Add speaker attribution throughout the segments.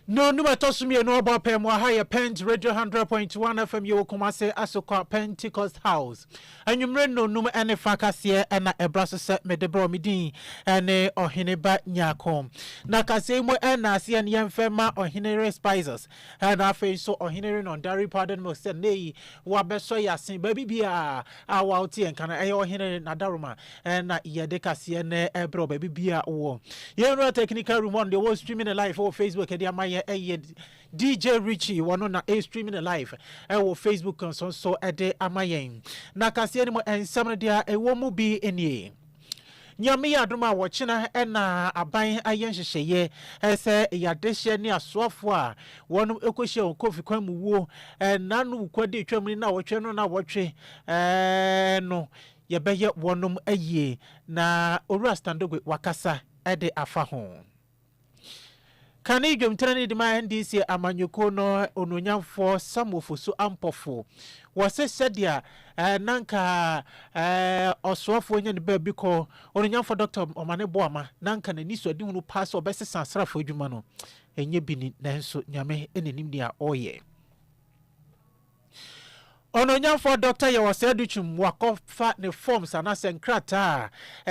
Speaker 1: No, no, toss me no about Pem, higher Pent, Radio 100.1 FM, you come say, Asoka Pentecost House. And you no number any fracas here, and a brass set me de bromidine, and or hineba nyacom. Nakasemo and Nasi and Yan Fema or Hinere Spices, and I face so or Hinering on Dairy Pardon most and nay, Wabesoya sin baby beer, our wauti and can I or Hinere Nadaruma, and Yadekasiane, a bro baby beer or. You know, technical room on the whole streaming live or Facebook and my DJ Richie one on a streaming live or Facebook and so a day amayen. Nakasianimo and some dia a woman be in ye. Nyami aduma watchina ena aban ayenhye ye ese yadehye ne asofo wonu ekohye okofi kwamu wo nanu kwade twam na wotwe no na wotwe no yebeye wonum aye na owura standogwe wakasa ede afa ho. Kani gwemtene di ma NDC amanyuko no ononyamfo samofoso ampofo wose sedia nanka oswafo nya ne ba bi ko ononyamfo Dr. Omane Boama nanka na niso adi hunu pass obese sansrafo adwuma no enye bini nanso nyame enenim dia oye. Ononyamfo Dr. Yawaseduchum wakofa ne forms anase nkrata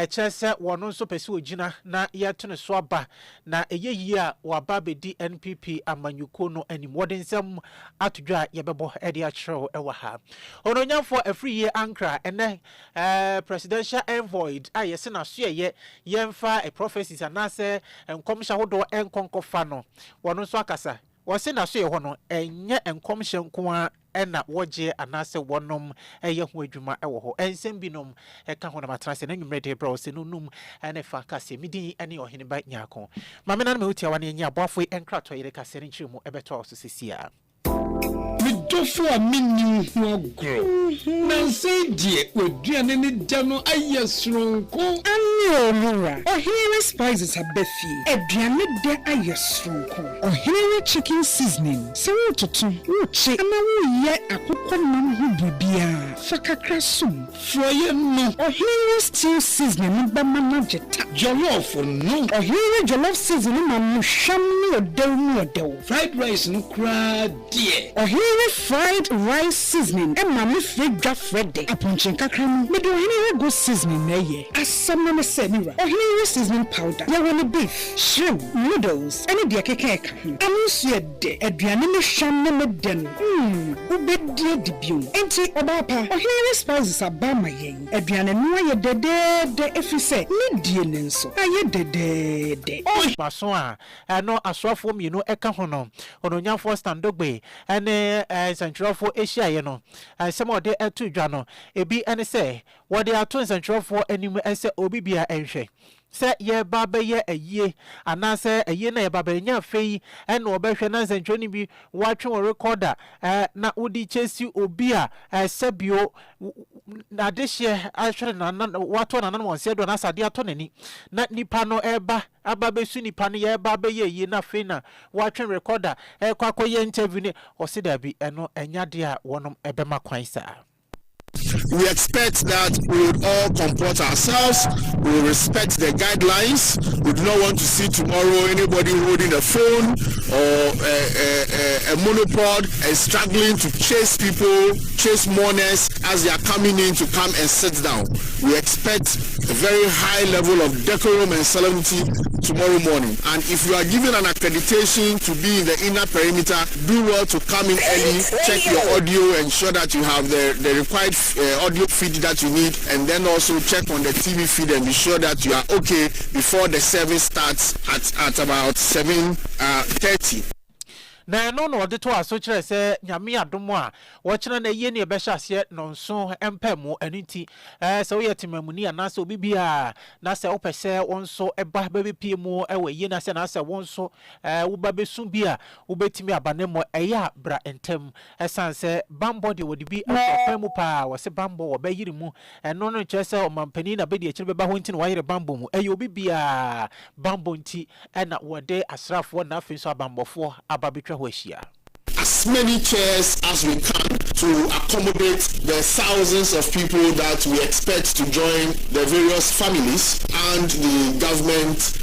Speaker 1: chese wono so pese ogina na yeto ne so aba na eyeyi a waba be di NPP amanyuko no animodensem atodwa yebebo ede a chiro ewa ha. Ononyamfo afri ye ankra ene presidential envoy ayese na so ye yemfa a prophecies anase enkomhya hodo enkonkofa no wono so akasa wose na so ye ho no enye enkomhye nko ena woje anase wonom eye ho adwuma ewo ho ensem binom eka ho na matrase na nwumrede bra ose no num ene fa kase midi ene ohene ba nyako mame na me hutia wane nya aboafo enkrato yire kase ne nchiremu ebeto oso sesia
Speaker 2: midofo a minni ho agro na say die oduane ne da no ayesronko
Speaker 3: Aniolura Ohere spices abefi aduane de ayesronko Ohere chicken seasoning so totu uche ama wo ye akokọ nam ho bibia fakakra sum
Speaker 2: froye no
Speaker 3: Ohere stew seasoning ba mama jeta
Speaker 2: jollof no
Speaker 3: Ohere jollof seasoning ma no hwam ne odew
Speaker 2: fried rice no kra die
Speaker 3: Ohere fried rice seasoning e ma me fredwa frede aponchin kakra no me do Ohere go seasoning na ye asam na se niwa Ohere seasoning powder ya woni beef shrimp noodles any de kekeka amusu de aduane ne hwam ne meden ubedie dibium enti obapa Ohere spices abama yen aduane no aye de efise ne die ne nso aye de
Speaker 1: maso a no aswafo mienu eka ho no ononyamfo standogbe ene santrofo ehia no asemo de etu dwa no ebi ene se wo de ato santrofo anim ense obi bia enhwe se ye baba ye ayie anase ayie na ye baba nya fei ene obehwe na santroni bi watwe recorder na udi chesi obi a sebio na dehye ahwere na wato na wonse do na sade ato nani na nipa no eba ababesu nipa no ye baba ye yi na fei na watwe recorder kwakoye interview ne osida bi eno enyade a wonom ebema kwan sa.
Speaker 4: We expect that we would all comport ourselves, we will respect the guidelines. We do not want to see tomorrow anybody holding a phone or a monopod and struggling to chase people, chase mourners as they are coming in to come and sit down. We expect a very high level of decorum and solemnity tomorrow morning. And if you are given an accreditation to be in the inner perimeter, do well to come in early, check your audio, ensure that you have the required audio feed that you need, and then also check on the TV feed and be sure that you are okay before the service starts at about 7:30.
Speaker 1: na no de to aso kire se nyame adomo a wo kire na ye ne be hyase no nso empemu aniti se wo yetimamuni ana se obibia na se opese wonso eba bebepie mu ewe ye na se wonso wo ba besu bia wo betimi abanemo eya bra entem esan se bambo de wodi bi afemu pa wo se bambo wo bayiri mu eno no kire se omampani na be de kire beba ho nti no wayire bambo mu eyo obibia bambo nti na wode asrafo na afenso abambofo ababetwa ho ahia.
Speaker 4: As many chairs as we can to accommodate the thousands of people that we expect to join the various families and the government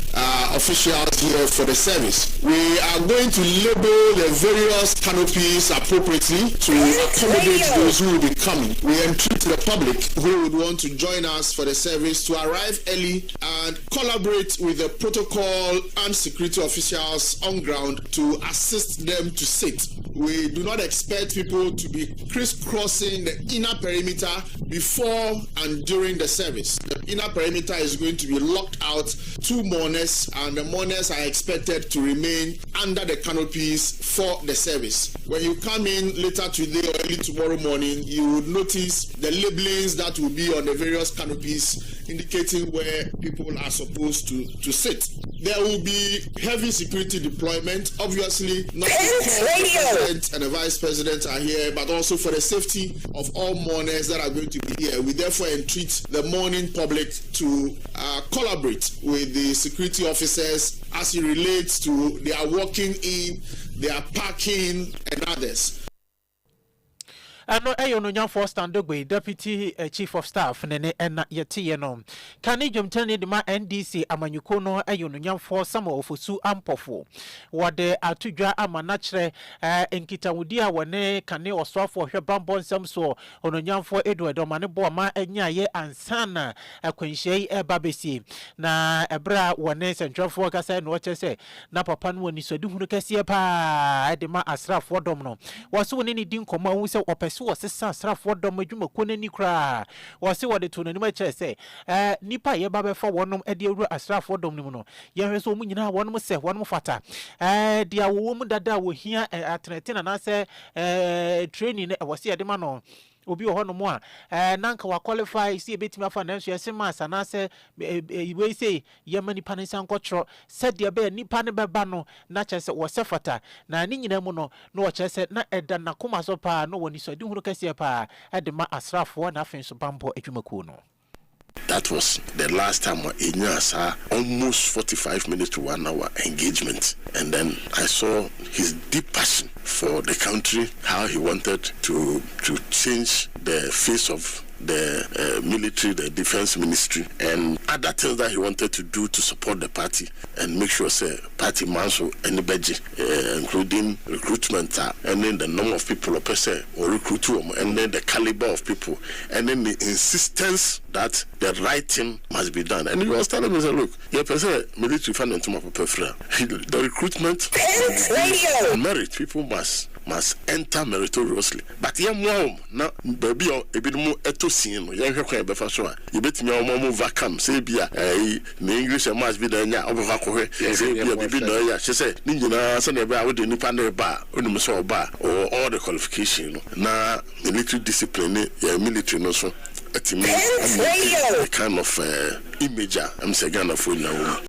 Speaker 4: officials here for the service. We are going to label the various canopies appropriately to accommodate those who will be coming. We entreat the public who would want to join us for the service to arrive early and collaborate with the protocol and security officials on ground to assist them to sit. We do not expect people to be crisscrossing the inner perimeter before and during the service. The inner perimeter is going to be locked out to mourners, and the mourners are expected to remain under the canopies for the service. When you come in later today or early tomorrow morning, you will notice the labelings that will be on the various canopies indicating where people are supposed to sit. There will be heavy security deployment, obviously not because the president and the vice president are here, but also for the safety of all mourners that are going to be here. We therefore entreat the mourning public to collaborate with the security officers as it relates to their walking in, their parking, and others.
Speaker 1: Ano ayo no nyam for Standogbe deputy chief of staff nene ena yete ye no kane dwomtane de ma NDC amanyuko no ayo no nyam for sama ofosu ampofo wode atudwa ama na kire enkitawudi a wone kane osofo hwe bambon sam so ono nyam for Edward ma ne bo ma anya ye ansana akwanhyei babesi na ebra wone sentwafo kasa no chese na papa no ni sodi hunu kase pa de ma asrafo dom no waso woni ni din koma hu se opese was asrafo dom adwuma ko nani kra wose wode to nani ma kire se nipa ye ba be fa wonom e de awru asrafo dom no no ye hwe so mu nyina wonom se wonom fata dia wo mu dada wo hia atenete na se training e wose ye de ma no obi ho no mo a nanka wa qualify si ebetimi afa na nso yese ma sana se we say ye mani panisa nkotro said de be nipa ne beba no na chese wo sefata na ni nyina mu no no wo chese na eda na koma so pa no woni so di hunu kase pa edema asrafo na afenso bambo adwumaku no.
Speaker 5: That was the last time almost 45 minutes to 1 hour engagement. And then I saw his deep passion for the country, how he wanted to change the face of the military, the defense ministry, and other things that he wanted to do to support the party and make sure say party manso any budget, including recruitment and then the number of people or person or recruit them, and then the caliber of people, and then the insistence that the right thing must be done. And he was telling me, look, your person military funding to my prefer the recruitment and merit, people must enter meritoriously. But yeah, mom, now baby or a bit more etosin, young can be for sure. You bet me more vacam, say be the English must be there now over say be a baby no, she said, Ninja, son of our independent bar, or bar, or all the qualification. Now, military discipline, military no so. At me, a kind of image, I'm saying, for now.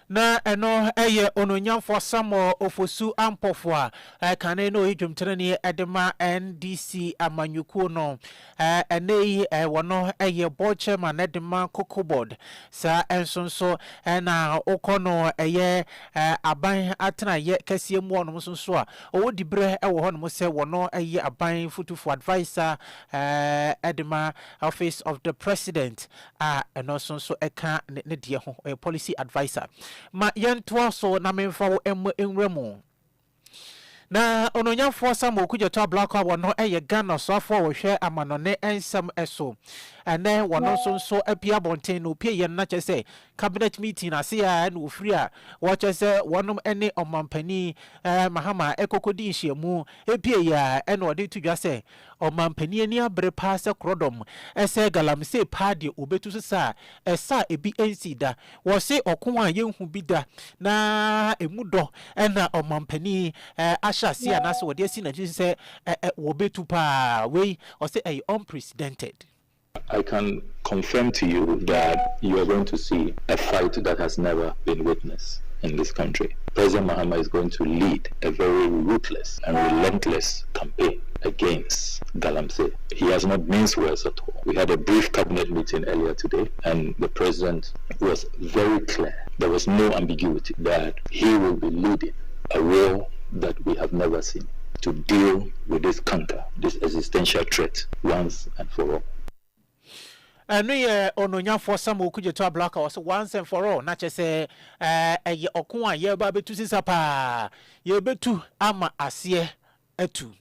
Speaker 1: Na eno eye ononyamfo samo ofosu ampofo a kane no edwumtrene edema NDC amanyuku no enei wono eye board chairman edema kokobod sa ensonso na okono eye aban atena ye kase mu ono sonso a owodi bre wo ho no se wono eye aban futufu advisor edema office of the president eno sonso eka ne de ho policy advisor ma yentoa so na memfa wo enwremu na ononyafo Samuel Kujeto Black wa no eye Ghana so afọ wo hwe amanone ensem eso ene wono so apia bonten no pie ye na chese cabinet meeting ase ya na ofiri a wo chese wonom ene omampani mahama ekokodi nhyiamu epie ya ene ode tudwa se omampani ani abre pa se krodom ese galamse party obetu sesa esa ebi ensida wo se okon a yenhu bida na emudo ena omampani ashasi anase wode asi na jise wobetu pa we or say unprecedented.
Speaker 6: I can confirm to you that you are going to see a fight that has never been witnessed in this country. President Mahama is going to lead a very ruthless and relentless campaign against Galamsey. He has not minced words at all. We had a brief cabinet meeting earlier today, and the president was very clear. There was no ambiguity that he will be leading a war that we have never seen to deal with this canker, this existential threat once and for all.
Speaker 1: No ye ononyafo Samuel Kujeto Black was once and for all na chese okun a ye ba betu sisapa ye betu ama ase atu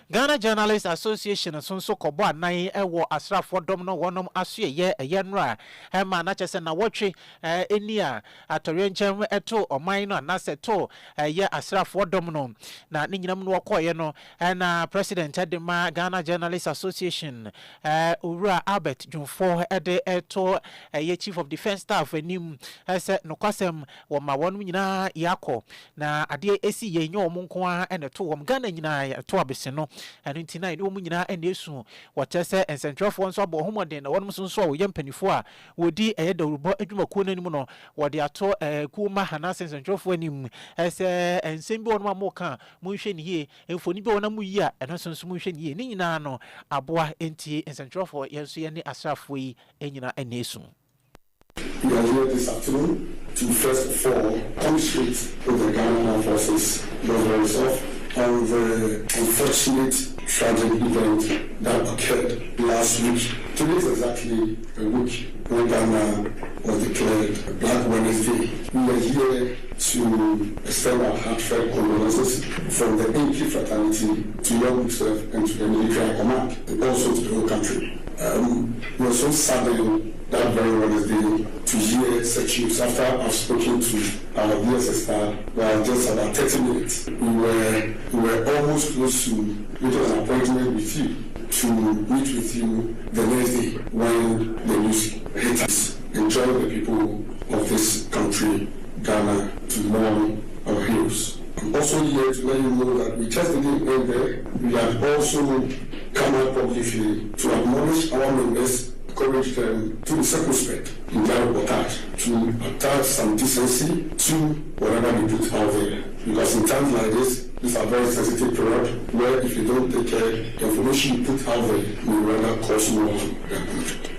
Speaker 1: Ghana Journalists Association so kobo anan ewo asrafo dom no wonom asoye ye nra ma na chese na wotwe eni a atore nchem eto oman no na seto ye asrafo dom no na ne nyinam no wokoye no na president edema Ghana Journalists Association Ura Albert Junfo ede eto ye chief of defense staff enim ese no kwasem wo ma wonum nyina yakọ na ade esi ye nyo omonko a ene to wom Ghana nyina to abese no and in tonight, Omina and Yesu, what I say, and Central Fonso abo homoden, na one musun so yempenifo a wodi the rubo edwuma ko nanim no what they are to kuma Hanas and Central Fonim as and simbo on mamoka munhwe nie emfoni bi wona mu yi a eno sonso munhwe nie ni nyina no aboa enti and Central for yenso ye ne asrafo yi enyina enesu.
Speaker 7: We are here this afternoon to first of all commiserate with the Ghana Armed Forces, those very soft, on the unfortunate tragic event that occurred last week. Today is exactly a week when Ghana was declared Black Wednesday. We are here to extend our heartfelt condolences from the AP fraternity to your yourself and to the military command, and also to the whole country. We are so saddened that very Wednesday to hear such news after I've spoken to our DSS well, just about 30 minutes. We were almost close to making an appointment with you to meet with you the next day when the news hit us. Enjoy the people of this country, Ghana, to mourn our heroes. I'm also here to let you know that we just didn't end there. We have also come out publicly to acknowledge our members, encourage them to be circumspect in their reportage, to attach some decency to whatever they put out there. Because in times like this is a very sensitive period where if you don't take care, the information you put out there will rather cause more harm than good.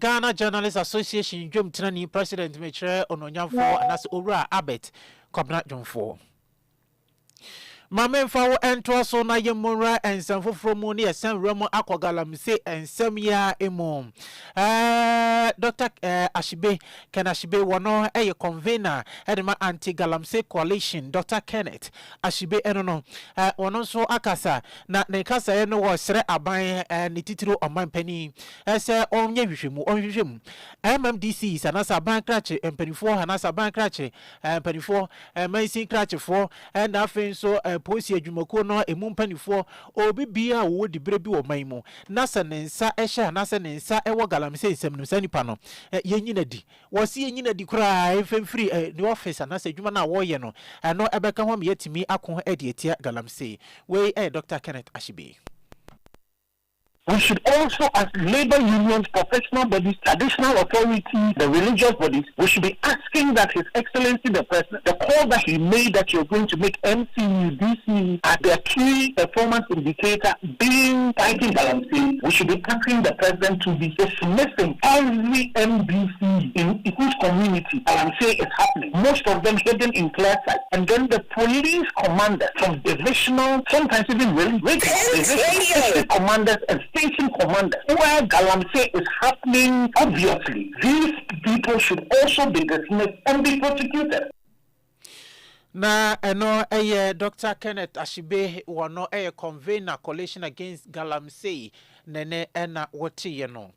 Speaker 1: Ghana Journalists Association Jom Tinani President Metre Ononyafo and that's Ura Albert Kobna Junfo. Mame fa wo ento so na yemura ensem foforo mu ne ensem remo akogalam se ensem ya emo Dr. Ashibe Ken Ashibe wono convener edema anti galamse coalition Dr. Kenneth Ashibe eno no wono so akasa na ne kasa ye no wo sere aban ne titiro oman pani ese onye hwehwemu MMDC sanasa aban krache empanifo hanasa aban krache empanifo mansin krache fo and afin so posi adwumako no emu mpanifo obi bia wo di brebi wo man mu nasa nensa ehye nasa nensa ewo galamse nsem no sanipa no yenyina di wo si yenyina di kura efemfiri the office nasa adwuma na wo ye no no ebeka ho me yetimi akon ede etia galamse we Dr. Kenneth Ashibe.
Speaker 8: We should also, as labor unions, professional bodies, traditional authorities, the religious bodies, we should be asking that His Excellency the President, the call that he made that you're going to make MCU, DCU as their key performance indicator being fighting galamsey, we should be asking the President to be dismissing every MDC in whose community galamsey is happening. Most of them hidden in clear sight. And then the police commanders from divisional, sometimes even regional commanders and station commanders, where galamsey is happening, obviously, these people should also be dismissed and be prosecuted.
Speaker 1: Na eno Dr. Kenneth Ashibe wano convener coalition against galamsey nene ena wote ye no.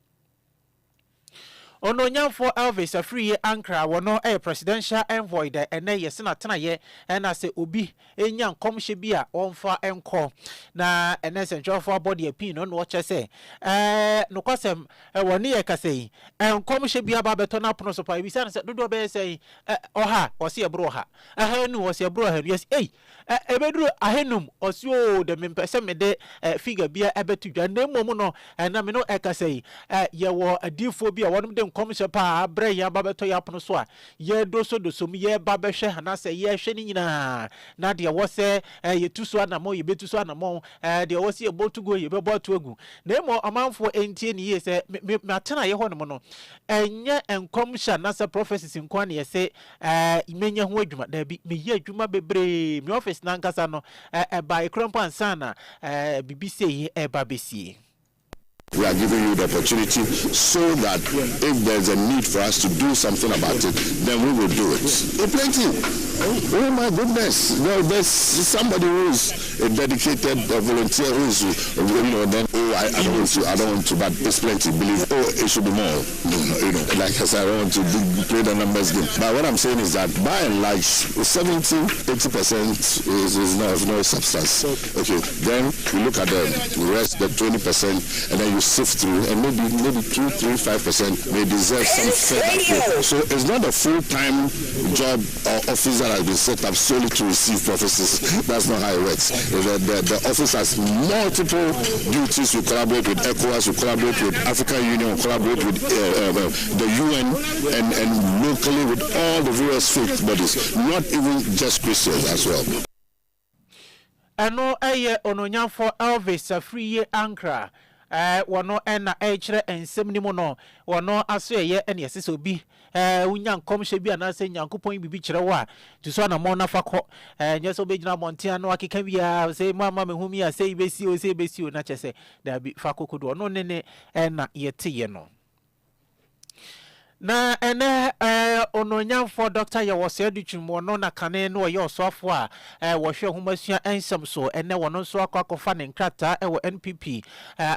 Speaker 1: Ono nyamfo Elvis Afriye Ankara wono presidential envoy de ene yesena tena ye ena se obi enya nkomhye bi a wonfa enko na ene sentralfo body apin no wo chese no kwasem woni ye kasei nkomhye bi aba beto na pono so pa bi say dodo be say oha wose ye bro ha ahanu wose ye bro ha yes ebeduru ahenum osi o de mempese me de figure bi ebetu dwa na mmom no na me no kasei ye wo adifo bi a wonum de nkomhye pa abre ya babeto ya pono so a ye doso mi ye babehwe hanase ye hwe ni nyina na de wose ye tuso anamo ye betuso anamo de wose ye botugo ye beboto agu na emo amanfo entie ni ye se matena ye hono no enye nkomhye na se prophecies nkwa na ye se imenya ho adwuma da bi me ye adwuma bebre me office na nkasa no by krompo ansana BBC ye eba besie.
Speaker 5: We are giving you the opportunity so that if there's a need for us to do something about it, then we will do it. Plenty. Oh my goodness. No, there's somebody who is a dedicated volunteer who is, then, I don't want to, but it's plenty. Believe, it should be more. Like I said, I don't want to play the numbers game. But what I'm saying is that by and large, 70-80% is no substance. Okay, then we look at the rest, the 20%, and then you sift through, and maybe 2-3-5% may deserve some further. So it's not a full-time job or office that has been set up solely to receive prophecies. That's not how it works. The office has multiple duties. We collaborate with ECOWAS, we collaborate with African Union, we collaborate with the UN, and locally with all the various faith bodies, not even just Christians as well.
Speaker 1: Eno ononyamfo Elvis Afriye Ankara wono ena chere ensem ni mo no wono aso ye ene yesese obi unya nkomhye bi anase nyankopon bibi kire wa tuso na mo na fakọ nyeso obegina montia no akeka bia sei mama mehumi ya sei besi o na chese da bi fakokodo ono nene ena yete ye no. Na ene ononyamfo Dr. Yawose Aduchum no na kane no ye osofo a wohwe homasua ensem so ene wono so akwakofa ne nkrata ewo NPP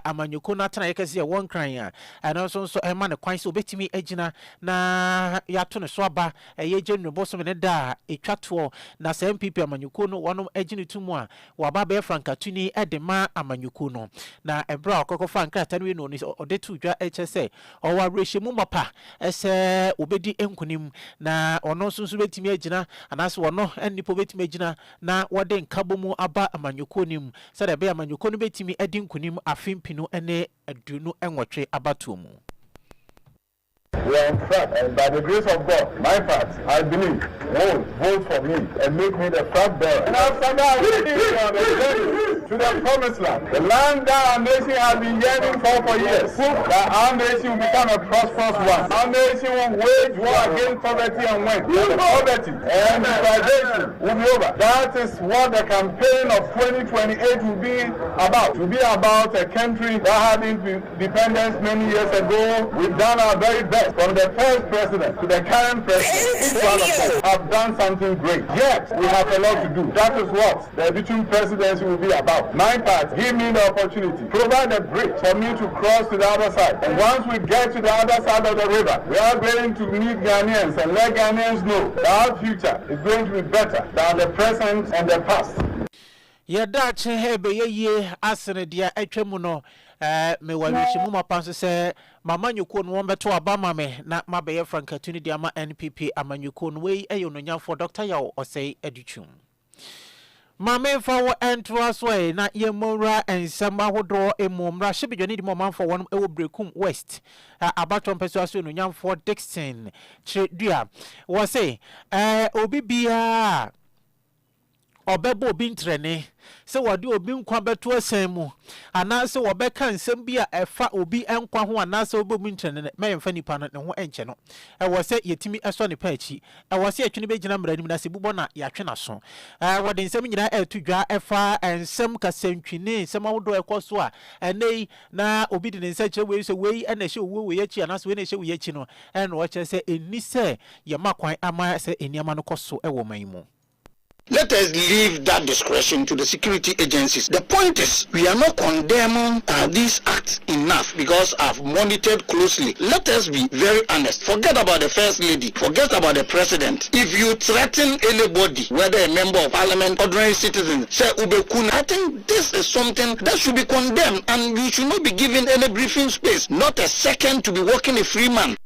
Speaker 1: amanyuko na tana yekese ye won kran a ene so ema ne kwan so betimi agina na yato ne so aba ye genu boso ne da etwato na se NPP amanyuko no wono agini tumu a waba be frankatuni edema amanyuko no na ebra akwakofa nkrata no no odetu dwa HSA owa rehemu mapa se obedi enkunim na ono sunsu betimi agina anase wono enipo betimi agina na wode nkabomu aba amanyuko nim se de be amanyuko no betimi edi nkunim afimpinu ene adunu enwotwe abatomu.
Speaker 9: We are on track, and by the grace of God, my part, I believe, vote for me and make me the flag bearer. And after that, we are on the journey to the promised land. The land that our nation has been yearning for years. That our nation will become a prosperous one. Our nation will wage war against poverty and win. The poverty and deprivation will be over. That is what the campaign of 2028 will be about. To be about a country that had independence many years ago. We've done our very best. From the first president to the current president, each one of us have done something great. Yet, we have a lot to do. That is what the between presidency will be about. My part, give me the opportunity. Provide a bridge for me to cross to the other side. And once we get to the other side of the river, we are going to meet Ghanaians and let Ghanaians know that our future is going to be better than the present and the past.
Speaker 1: Yada chehebe ye asene dia etwemu no me wawishimu mapanso se mama nyuko no wombeto abama me na mabeye frankatuni dia ma NPP amanyuko no wei eyononyafo Dr. Yawose Aduchum. Mame fa wo entras way na yemura ensem ahodo emomra shibidwani di momamfo wonum ewo Brekum West abaton pesuaso nonyamfo Dixon chedua wo say obi bia obebo obi ntrene se wode obi nkwa beto asan mu anase wobeka nsem bi a efa obi enkwa ho anase obi ntrene meyemfa nipa no ne ho enche no wo se yetimi eso ne paachi wo se atwene begina mranim na se bubo na yatwe na so wode nsem nyina etudwa efa ensem kasantwine nsem awodo ekoso a enei na obi de nsa kire we se we na hye owo we yachi anase we na hye we yachi no eno wo kire se eni se ye makwan ama se eniama no koso ewo man mu.
Speaker 10: Let us leave that discretion to the security agencies. The point is, we are not condemning these acts enough because I've monitored closely. Let us be very honest. Forget about the First Lady. Forget about the President. If you threaten anybody, whether a member of parliament, ordinary citizen, say Ubekuna, I think this is something that should be condemned, and you should not be given any briefing space. Not a second to be walking a free man.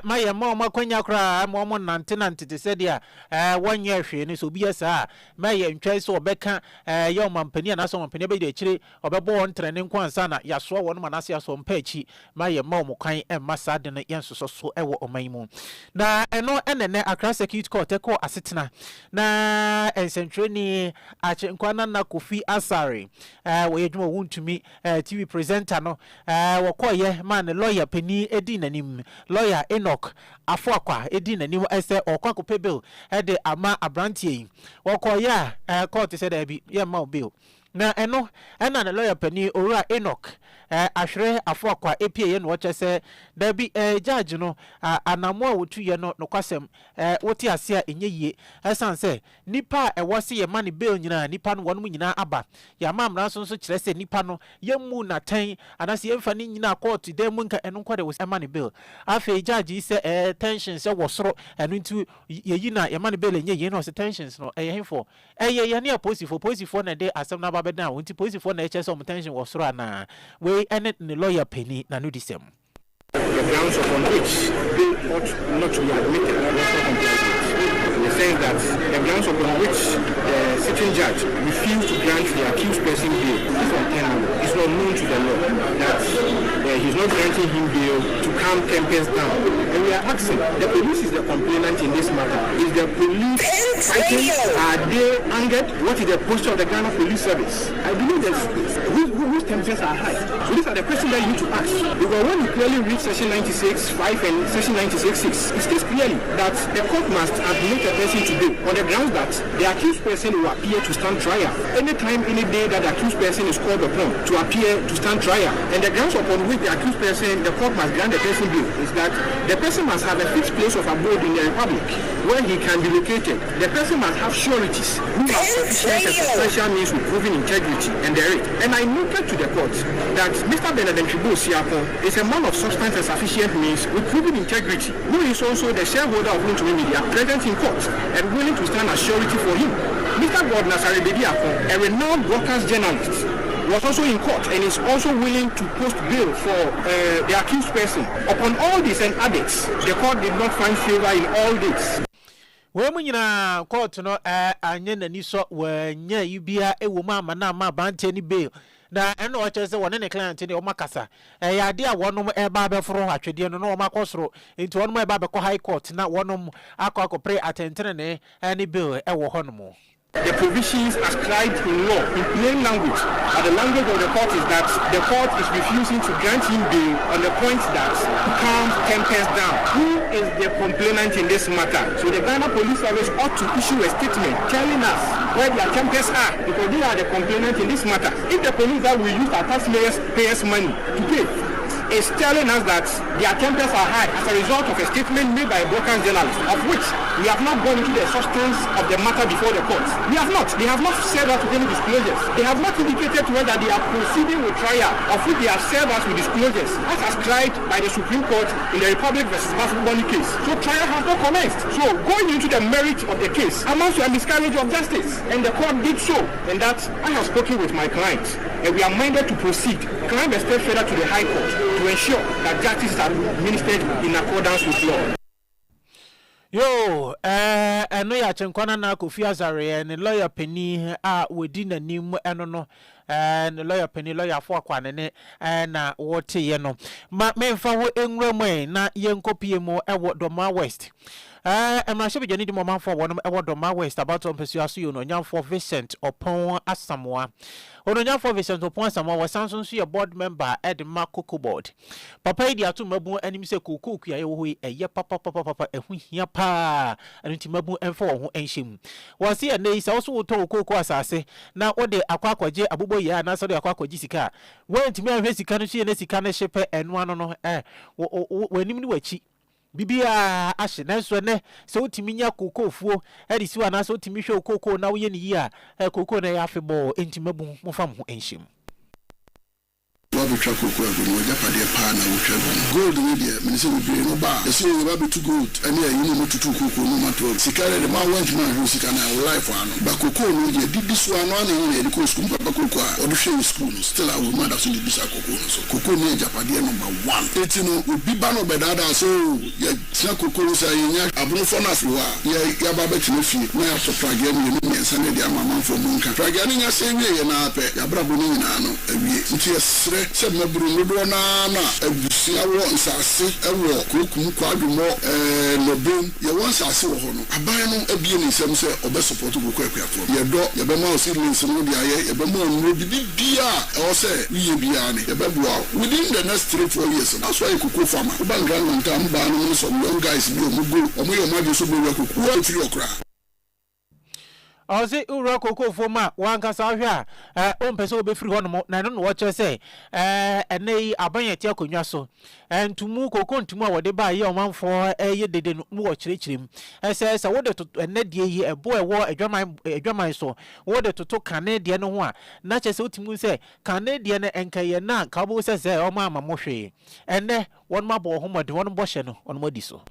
Speaker 1: My mama kwenya kra mama nante te said ya 1 year hwe ni so bia sa my ntwai so obeka yo mampani na so mampani be de chire obebo on trene nko ansa na yaso won manase yaso mpa achi my mama kwan emasa de no yensoso so ewo oman mu na eno enene Accra Circuit Court eko asetena na ensentwe ni ache nkwana na Kofi Asare wo yedwuma wuntumi TV presenter no wokoye man lawyer pani edi nanim lawyer Enoch Afuakwa edi nanim ese okwakope bill ede ama abrantie wokoya court said e ye ma bill na eno ena na lawyer pani owura Enoch ahwere Afuakwa epie ye no wache se da bi judge no anamo a wotu ye no kwasem wote ase a enye yie esan se nipa wose ye ma ne bill nyina nipa no wonu nyina aba ya ma amra so kire se nipa no yemu na tan anase yemfa ni nyina court dem mu nka eno kwade wose ma ne bill afi judge se tension se wosoro eno ntu ye na ye ma ne bill enye ye no se tensions no hemfo ye ne posifo na de asem na ba beda wonti posifo na eche so tension wosoro ana we and the lawyer penny na no disem.
Speaker 11: The grounds upon which they ought not to be admitted are also compliant. We're saying that the grounds upon which the sitting judge refused to grant the accused person bail is untenable. It's not known to the law that he's not granting him bail to calm tempers down. And we are asking, the police is the complainant in this matter. Is the police fighting? Are they angered? What is the posture of the Ghana Police Service? I believe that whose tempers are high. So these are the questions that you need to ask. Because when you clearly read Section 96(5) and Section 96(6), it states clearly that the court must admit a person to bail on the grounds that the accused person will appear to stand trial. Anytime, any day that the accused person is called upon to appear to stand trial, and the grounds upon which the accused person, the court must grant the person bail is that the person must have a fixed place of abode in the Republic where he can be located. The person must have sureties who have sufficient and substantial means of proving integrity and the right. And I noted to the court that Mr. Benedict Chibo Siakon is a man of substance and sufficient means with proven integrity, who is also the shareholder of Unto Media, present in court and willing to stand as surety for him. Mr. Gordon Asare-Bediako, a renowned broadcast journalist, was also in court and is also willing to post bail for the accused person. Upon all this and others, the court did not find favor in all this.
Speaker 1: We munyina court no anye nani so wanya yibia ewo ma na ma bante ni bail na eno o chese wona ne client ni o makasa ya de a wonom e ba be foro atwede no no o makosoro enti wonom e ba be ko high court na wonom akọ pre attention ne any bail e wo honom.
Speaker 11: The provisions ascribed in law, in plain language, and the language of the court is that the court is refusing to grant him bail on the point that calm tempers down. Who is the complainant in this matter? So the Ghana Police Service ought to issue a statement telling us where their tempers are, because they are the complainant in this matter. If the police that will use our taxpayers' money to pay is telling us that their tempers are high as a result of a statement made by a broadcast journalist, of which we have not gone into the substance of the matter before the court. We have not. They have not said that with any disclosures. They have not indicated to us that they are proceeding with trial, of which they have served us with disclosures, as ascribed by the Supreme Court in the Republic versus Masuboni case. So trial has not commenced. So going into the merit of the case amounts to a miscarriage of justice, and the court did so. And that I have spoken with my clients, and we are minded to proceed. Climb a step further to the High Court to ensure that justice is administered in accordance with law.
Speaker 1: Yo, no ya chenkwana na Kofi Asare ne lawyer penny wedi nanim eno no ne lawyer penny lawyer fo akwane ne na wote ye no ma memfa ho enwura na yenkopie mo ewo Doma West. Emrashe be jani di mama for wonom ewo Doma West about on pesuaso yo no nyamfo Vincent Opon Asamoah. Ono nyamfo Vincent Opon Asamoah was sanso so your board member at the Makoko board. Papa idi atu mabu anim se koku ya wo eye papa ehu hia pa anti mabu enfo ho enhyem. Wasi ene se also to koku asase na wode akwakwaje abubo ye na so de akwakwaji sika. Wentimi ahwe sika no hye na sika no hyepe eno ano no wanim ni wachi. bibia ahye nanso ne se otimi nya kokofuo e de si wana se otimi hwe kokoo na wo ye ne yi a kokoo na ya afebo entimabu mo fam ho enhyem
Speaker 5: Track of Japan, gold media, Minister of the Bar, the same rabbit to gold, and yeah, you know to cook no matter. Sikara, the man went man who's can have life one. Bakoko, did this one on in the coast, Bakoko, or the same school, still I would not have seen this Coco. So Coco near Japan number 1. It's would be banned by that, so yeah, Snakoko saying, Abu Fonafua, yeah, Yababet Nufi, now to Tragani, and Sunday, their mamma for Munka. Tragani, I say, and I pay Yabrabunino, it is. Se maburu do na abusia wo nsase ewo kokum kwadu mo lobem ye won nsase wo ho no aban no abie ni nsem se obe support go kwakuafo ye do ye be ma o siblings no dia ye be ma onro bibia e wo se wiye bia ne ye be boa within the next 3-4 years that's why kuku farmer uban grand ntam ba no some young guys bi omugo omoyo maje so be kuku wo firi okra
Speaker 1: Ozi ura koko foma wankasa hwe a ompese obefiri ho no na no wo che se enei abanye ti akonwa so entumu koko ntumu a wode ba ye omanfo ye dede no wo kirikirem se wode to enedie yi ebo ewo adwaman so wode to kanedie no ho a na che se otimu se kanedie no enkaye na ka bo se o ma mo hwe enne won mabo ho mode won bo hye no on modi so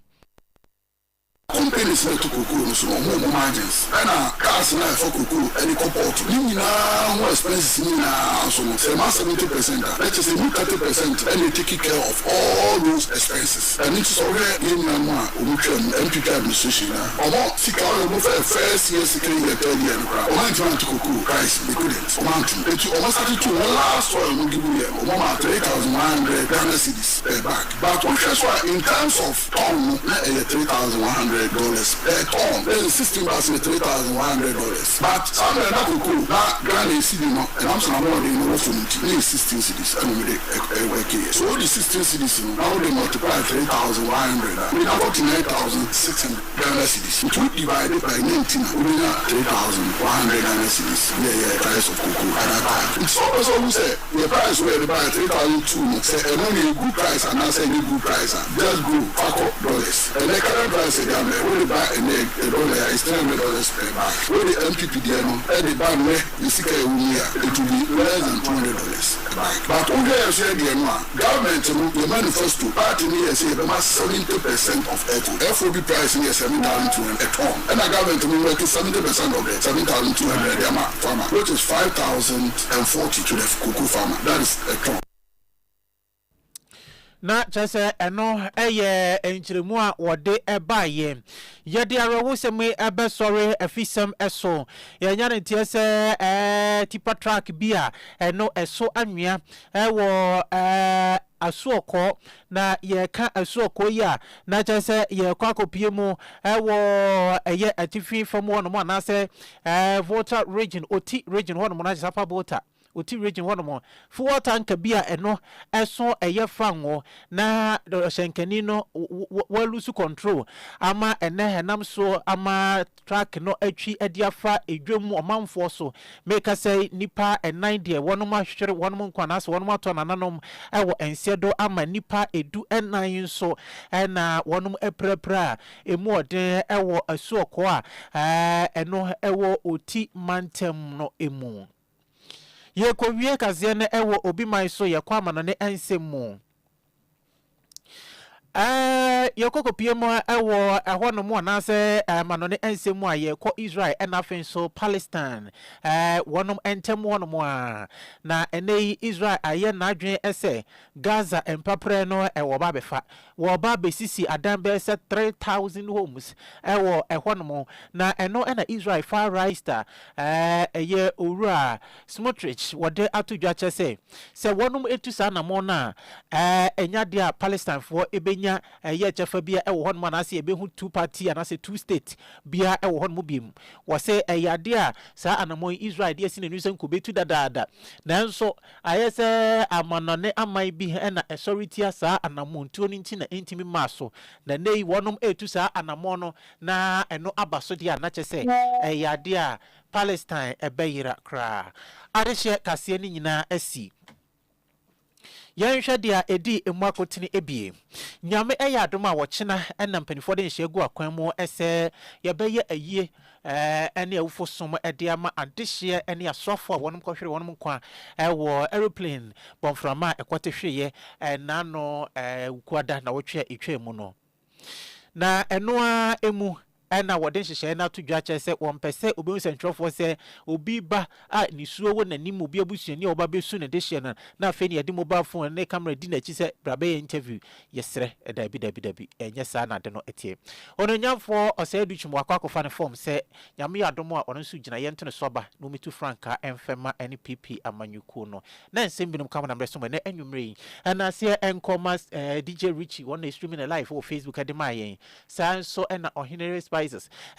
Speaker 5: companies to Coco, so more margins. And cars now for Coco, any comport. You know, more expenses now, so 70%. Let's say 30%, and you take care of all those expenses. And it's already in MPK administration. Or more, sick out of first year, second year, third year, or man trying to Coco price, they couldn't. It's almost started to last one, we'll give you 3,100 Ghana cedis per back. But in terms of ton, 3,100. $100 per ton. Then 16 bucks with $3,100. But some of that cool. That grand city no, and I'm saying more than no from 16 cities. I mean, so all the 16 cities now they multiply 3,100. We have 49,600 Ghana cities. It would divide it by 19. We have 3,100 Ghana cities. Yeah, price of cocoa at that time. It's always who say the price where they buy 3,200. Say only a good price and not say a good price. Just go $5. And the current price is down there. When they buy an egg, $1 is $300 per bag. When the MPP there, and they buy me, you see, it will be less than $200 per bag. But when they say the government, the manifesto party here say the 70% of FOB price here 7,200 a ton. And the government will make 70% of it, 7,200 a farmer, which is 5,040 to the cocoa farmer. That is a ton.
Speaker 1: Na chese eno eye enchiremu a wode ebaye yede arewo seme ebe sore afisem eso ye nya ntie se tipa track bia eno eso anwea ewo asuoko na ye ka asuoko ya na chese ye kwa kopie mu ewo eye atifi fam wono mo na se water region oti region wono mo na sapa water oti region one more for tank bia eno eso eye fanwo na shenkani no walusu control ama ene henam so ama track no atwi ediafa edwam omanfo so make say nipa enan de one ma hwere one mo nkwana so one ma to nananom ewo ensiedo ama nipa edu enan so na one mo eprepra emu ode ewo asuoko a eno ewo oti mantem no emu ye ko wie kaze ne ewo obi man so ye kwa amano ne ensemu ye ko kopie mo ewo ehono mo na se amano ne ensemu a ye ko Israel na afen so Palestine wonom entem wonom a na enei Israel aye na adwen ese Gaza empapre no ewo ba befa wo ba besisi adan be se 3,000 homes ewo ehonom na eno na Israel far right eye owura Smotrich wode atudwa chese se wonom etusa na mo na enya dia Palestine for ebenya ye chefa bia ewo hon ma na se ebehu two party and say two state bia ewo hon mo biem wo se eyade a sa anamo Israel dia sine nu sen ko betu dadada nanso ayese amanone amai bi na authority sa anamo ntuo ni nti na entimi maso na nei wonom etu sa anamo no na eno abaso dia na chese eyade a Palestine ebeyira kra adehye kase ni nyina asi Yansha dia edi emwakotini ebie. Nyame eya adoma wochina ena mpanifo de nhye akwan mu ese yebeye aye ene awufo som ede ama adehye ene asofo a wonum kohwere wonum kwa wo aeroplane bomframa ekwatehweye na no ukwada na wotwe etwe mu no na enoa emu ena wode nhyehyɛ na to dwa kyɛ sɛ wɔmpɛsɛ obi nsɛntwerɛfoɔ sɛ obi ba a nisuo wɔ nanim obi abusuani a wɔba besu ne de hyɛ na afei ne yɛde mobile phone ne camera di n'akyi sɛ brabe interview yɛsrɛ dabi ɛnyɛ saa na de no ɛtie ɔnonyamfoɔ ɔsɛ adutwum wakɔ akɔfa ne form sɛ nyame yɛ adom a ɔno nso gyina yɛnto ne soba no mitu franka ɛmfɛma ne pp amanyukuo no na nsɛm binom kama na mrɛ so ne anwummerɛ yi ɛnaseɛ ɛnkɔma DJ Richie wɔn na streaming live wɔ Facebook ɛde ma yɛn saa nso ɛna ɔhenere spices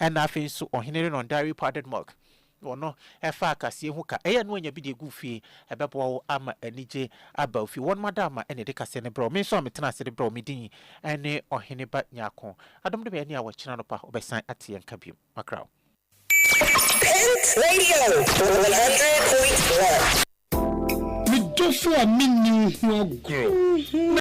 Speaker 1: and I think so on Henry on dairy powdered milk. Or no, a facasia hooker, a no one be the goofy, a babo ama a nije about you one madama and a decasene bro, me saw me tenacity bro me ding and ne or henny bat nyako. I don't be any hour channel or by sign at and cabu, my crowd.
Speaker 12: Pent Radio 100.1.
Speaker 2: Me do for a minu who grow.